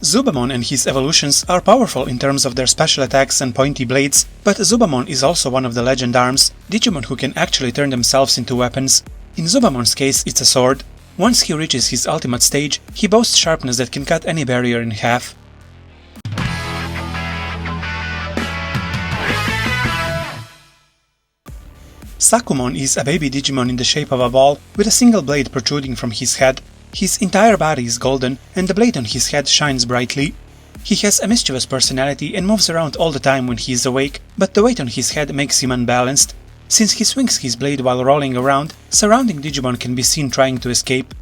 Zubamon and his evolutions are powerful in terms of their special attacks and pointy blades, but Zubamon is also one of the legend arms, Digimon who can actually turn themselves into weapons. In Zubamon's case, it's a sword. Once he reaches his ultimate stage, he boasts sharpness that can cut any barrier in half. Sakomon is a baby Digimon in the shape of a ball, with a single blade protruding from his head. His entire body is golden, and the blade on his head shines brightly. He has a mischievous personality and moves around all the time when he is awake, but the weight on his head makes him unbalanced. Since he swings his blade while rolling around, surrounding Digimon can be seen trying to escape.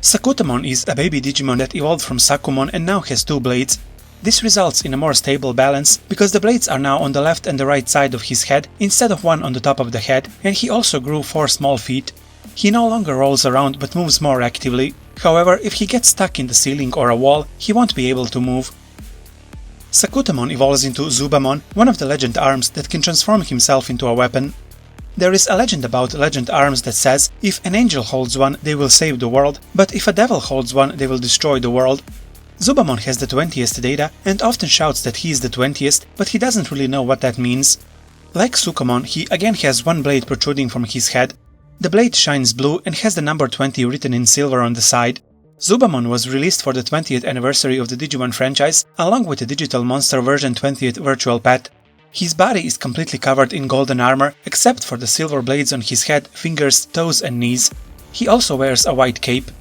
Sakuttomon is a baby Digimon that evolved from Sakomon and now has 2 blades. This results in a more stable balance, because the blades are now on the left and the right side of his head instead of one on the top of the head, and he also grew 4 small feet. He no longer rolls around but moves more actively. However, if he gets stuck in the ceiling or a wall, he won't be able to move. Sakuttomon evolves into Zubamon, one of the legend arms that can transform himself into a weapon. There is a legend about legend arms that says, if an angel holds one, they will save the world, but if a devil holds one, they will destroy the world. Zubamon has the 20th data and often shouts that he is the 20th, but he doesn't really know what that means. Like Sakomon, he again has one blade protruding from his head. The blade shines blue and has the number 20 written in silver on the side. Zubamon was released for the 20th anniversary of the Digimon franchise, along with the Digital Monster version 20th Virtual Pet. His body is completely covered in golden armor, except for the silver blades on his head, fingers, toes and knees. He also wears a white cape.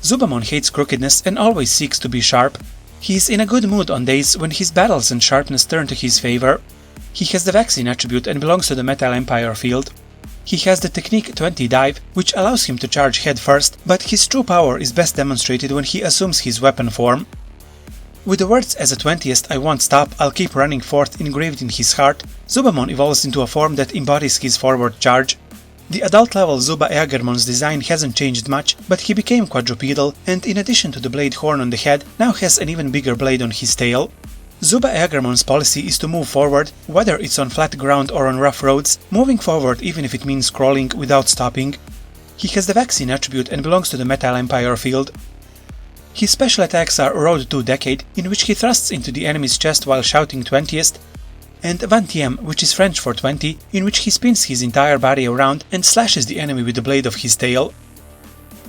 Zubamon hates crookedness and always seeks to be sharp. He is in a good mood on days when his battles and sharpness turn to his favor. He has the vaccine attribute and belongs to the Metal Empire field. He has the technique 20 dive, which allows him to charge head first, but his true power is best demonstrated when he assumes his weapon form. With the words "as a 20th I won't stop, I'll keep running forth" engraved in his heart, Zubamon evolves into a form that embodies his forward charge. The adult level ZubaEagermon's design hasn't changed much, but he became quadrupedal and in addition to the blade horn on the head, now has an even bigger blade on his tail. ZubaEagermon's policy is to move forward, whether it's on flat ground or on rough roads, moving forward even if it means crawling without stopping. He has the vaccine attribute and belongs to the Metal Empire field. His special attacks are Road to Decade, in which he thrusts into the enemy's chest while shouting 20th, and Vingtième, which is French for 20, in which he spins his entire body around and slashes the enemy with the blade of his tail.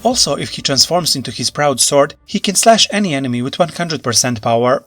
Also, if he transforms into his proud sword, he can slash any enemy with 100% power.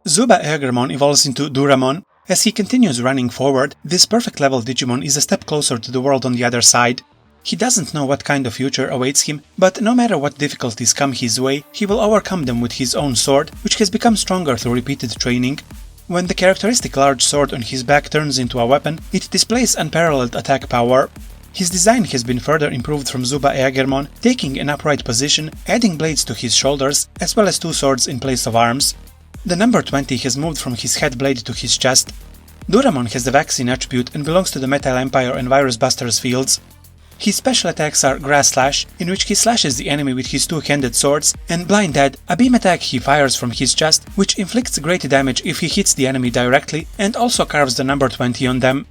ZubaEagermon evolves into Duramon. As he continues running forward, this perfect level Digimon is a step closer to the world on the other side. He doesn't know what kind of future awaits him, but no matter what difficulties come his way, he will overcome them with his own sword, which has become stronger through repeated training. When the characteristic large sword on his back turns into a weapon, it displays unparalleled attack power. His design has been further improved from ZubaEagermon, taking an upright position, adding blades to his shoulders, as well as 2 swords in place of arms. The number 20 has moved from his head blade to his chest. Duramon has the vaccine attribute and belongs to the Metal Empire and Virus Busters fields. His special attacks are Grass Slash, in which he slashes the enemy with his 2-handed swords, and Blind Dead, a beam attack he fires from his chest, which inflicts great damage if he hits the enemy directly, and also carves the number 20 on them.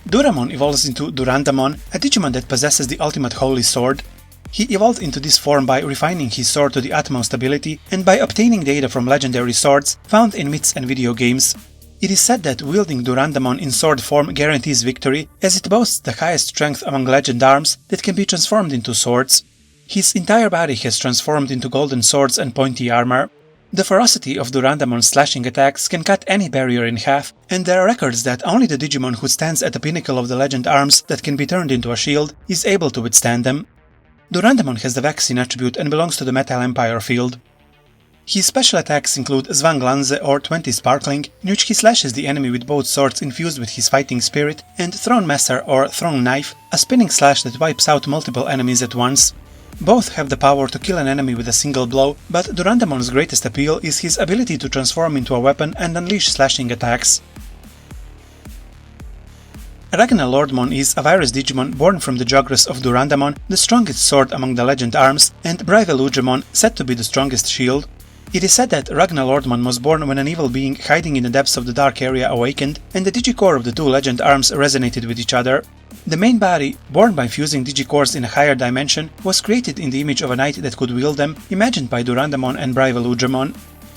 Duramon evolves into Durandamon, a Digimon that possesses the ultimate holy sword. He evolved into this form by refining his sword to the utmost ability and by obtaining data from legendary swords found in myths and video games. It is said that wielding Durandamon in sword form guarantees victory, as it boasts the highest strength among legend arms that can be transformed into swords. His entire body has transformed into golden swords and pointy armor. The ferocity of Durandamon's slashing attacks can cut any barrier in half, and there are records that only the Digimon who stands at the pinnacle of the legend arms that can be turned into a shield is able to withstand them. Durandamon has the vaccine attribute and belongs to the Metal Empire field. His special attacks include Zwanglanze or 20 Sparkling, in which he slashes the enemy with both swords infused with his fighting spirit, and Thrown Messer or Thrown Knife, a spinning slash that wipes out multiple enemies at once. Both have the power to kill an enemy with a single blow, but Durandamon's greatest appeal is his ability to transform into a weapon and unleash slashing attacks. RagnaLordmon is a virus Digimon born from the jogress of Durandamon, the strongest sword among the legend arms, and RagnaLordmon, said to be the strongest shield. It is said that RagnaLordmon was born when an evil being hiding in the depths of the dark area awakened, and the digicore of the 2 legend arms resonated with each other. The main body, born by fusing Digicores in a higher dimension, was created in the image of a knight that could wield them, imagined by Durandamon and RagnaLordmon.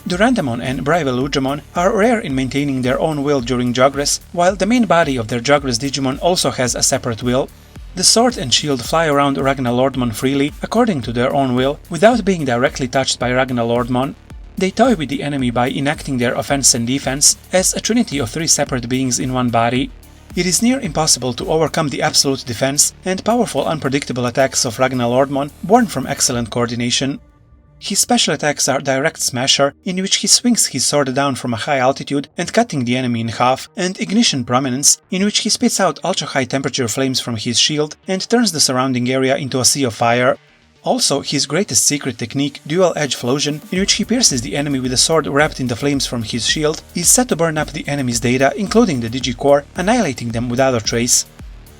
Durandamon and RagnaLordmon are rare in maintaining their own will during jogress, while the main body of their jogress Digimon also has a separate will. The sword and shield fly around RagnaLordmon freely, according to their own will, without being directly touched by RagnaLordmon. They toy with the enemy by enacting their offense and defense, as a trinity of three separate beings in one body. It is near impossible to overcome the absolute defense and powerful unpredictable attacks of RagnaLordmon, born from excellent coordination. His special attacks are Direct Smasher, in which he swings his sword down from a high altitude and cutting the enemy in half, and Ignition Prominence, in which he spits out ultra-high temperature flames from his shield and turns the surrounding area into a sea of fire. Also, his greatest secret technique, Dual Edge Flosion, in which he pierces the enemy with a sword wrapped in the flames from his shield, is set to burn up the enemy's data, including the Digicore, annihilating them without a trace.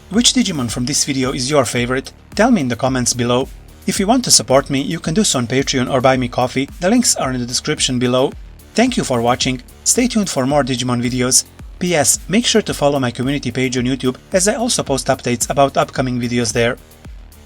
Which Digimon from this video is your favorite? Tell me in the comments below. If you want to support me, you can do so on Patreon or buy me coffee, the links are in the description below. Thank you for watching, stay tuned for more Digimon videos. PS, make sure to follow my community page on YouTube, as I also post updates about upcoming videos there.